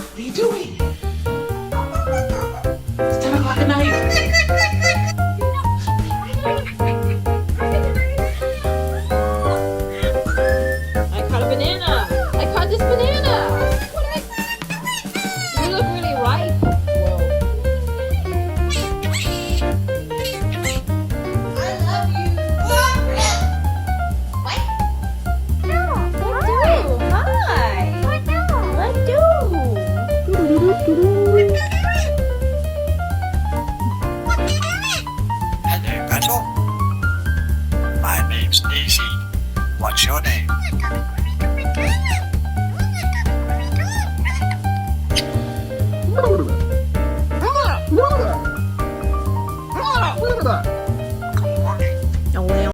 What are you doing? It's 10 o'clock at night. I caught a banana. I caught this banana. You look really ripe. Hello, Battle. My name's Daisy. What's your name? What?